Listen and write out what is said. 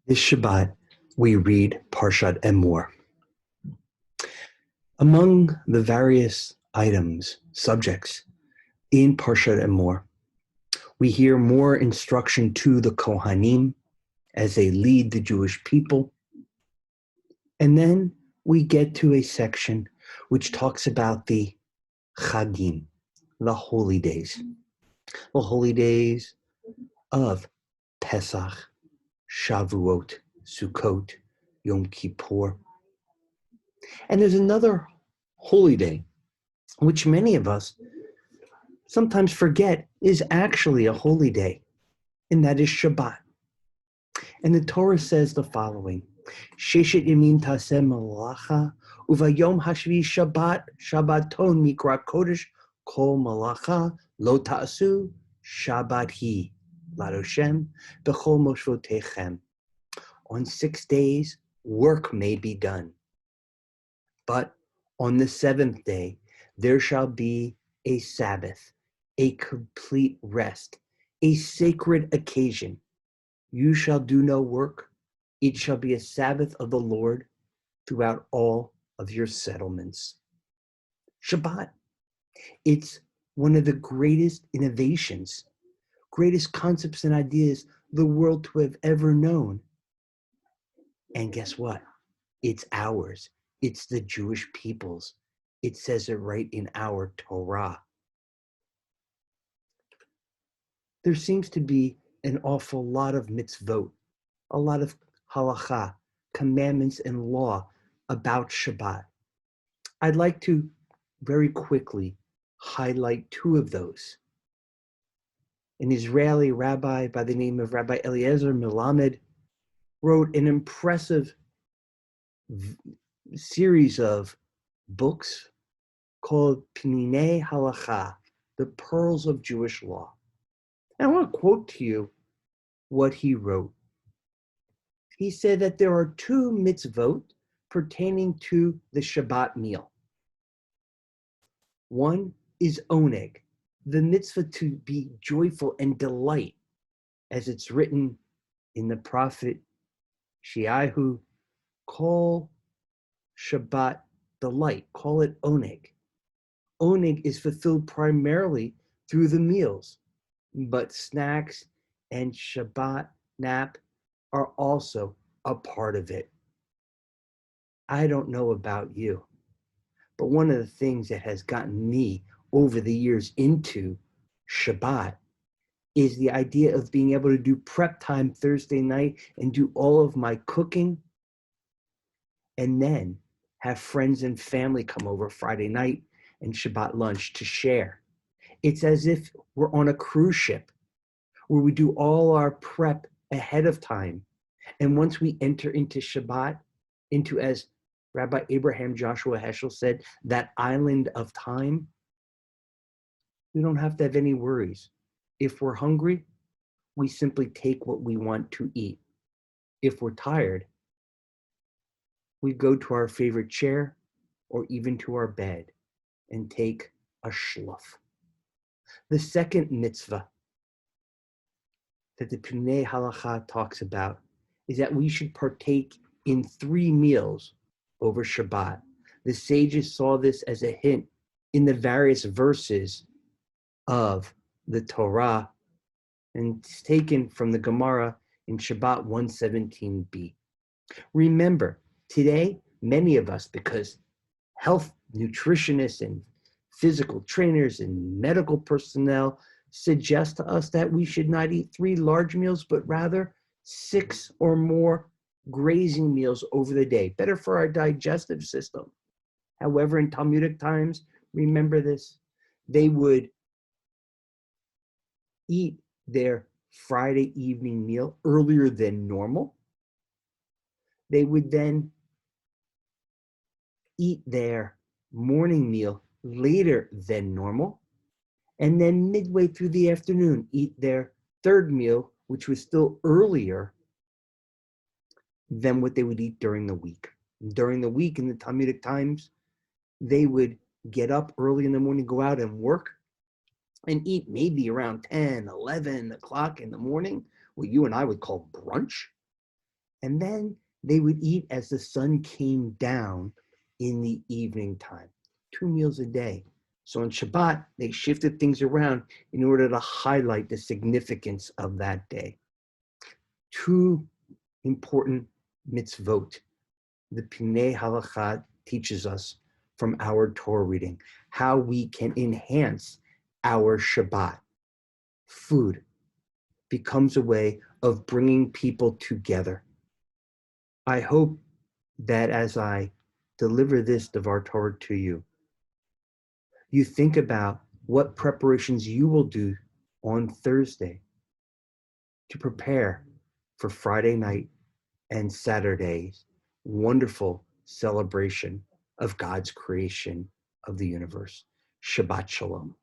This Shabbat, we read Parshat Emor. Among the various items, subjects in Parshat Emor, we hear more instruction to the Kohanim as they lead the Jewish people. And then we get to a section which talks about the Chagim, the holy days. The holy days of Pesach, Shavuot, Sukkot, Yom Kippur. And there's another holy day, which many of us sometimes forget is actually a holy day, and that is Shabbat. And the Torah says the following: Sheshet yamin taseh malacha, uvayom hashvi Shabbat, Shabbaton mikra kodesh, kol malacha lo ta'asu, Shabbat hi, ladoshem, bechol moshvotechem. On 6 days, work may be done. But on the seventh day, there shall be a Sabbath, a complete rest, a sacred occasion. You shall do no work. It shall be a Sabbath of the Lord throughout all of your settlements. Shabbat. It's one of the greatest innovations, greatest concepts and ideas the world to have ever known. And guess what? It's ours. It's the Jewish people's. It says it right in our Torah. There seems to be an awful lot of mitzvot, a lot of halacha, commandments and law about Shabbat. I'd like to very quickly highlight two of those. An Israeli rabbi by the name of Rabbi Eliezer Melamed wrote an impressive series of books called Pninei Halacha, the Pearls of Jewish Law. And I want to quote to you what he wrote. He said that there are two mitzvot pertaining to the Shabbat meal. One is oneg, the mitzvah to be joyful and delight, as it's written in the prophet Sheahu, call Shabbat delight, call it oneg. Oneg is fulfilled primarily through the meals, but snacks and Shabbat nap are also a part of it. I don't know about you, but one of the things that has gotten me over the years into Shabbat is the idea of being able to do prep time Thursday night and do all of my cooking, and then have friends and family come over Friday night and Shabbat lunch to share. It's as if we're on a cruise ship where we do all our prep ahead of time. And once we enter into Shabbat, into, as Rabbi Abraham Joshua Heschel said, that island of time, we don't have to have any worries. If we're hungry, we simply take what we want to eat. If we're tired, we go to our favorite chair or even to our bed and take a shluff. The second mitzvah that the Pnei Halacha talks about is that we should partake in 3 meals over Shabbat. The sages saw this as a hint in the various verses of the Torah, and it's taken from the Gemara in Shabbat 117b. Remember, today, many of us, because health nutritionists and physical trainers and medical personnel suggest to us that we should not eat 3 large meals, but rather 6 or more grazing meals over the day, better for our digestive system. However, in Talmudic times, remember this, they would eat their Friday evening meal earlier than normal. They would then eat their morning meal later than normal, and then midway through the afternoon, eat their third meal, which was still earlier than what they would eat during the week. During the week in the Talmudic times, they would get up early in the morning, go out and work, and eat maybe around 10, 11 o'clock in the morning, what you and I would call brunch. And then they would eat as the sun came down in the evening time, 2 meals a day. So on Shabbat, they shifted things around in order to highlight the significance of that day. 2 important mitzvot. The Pinei Halakha teaches us from our Torah reading how we can enhance our Shabbat. Food becomes a way of bringing people together. I hope that as I deliver this Dvar Torah to you, you think about what preparations you will do on Thursday to prepare for Friday night and Saturday's wonderful celebration of God's creation of the universe. Shabbat Shalom.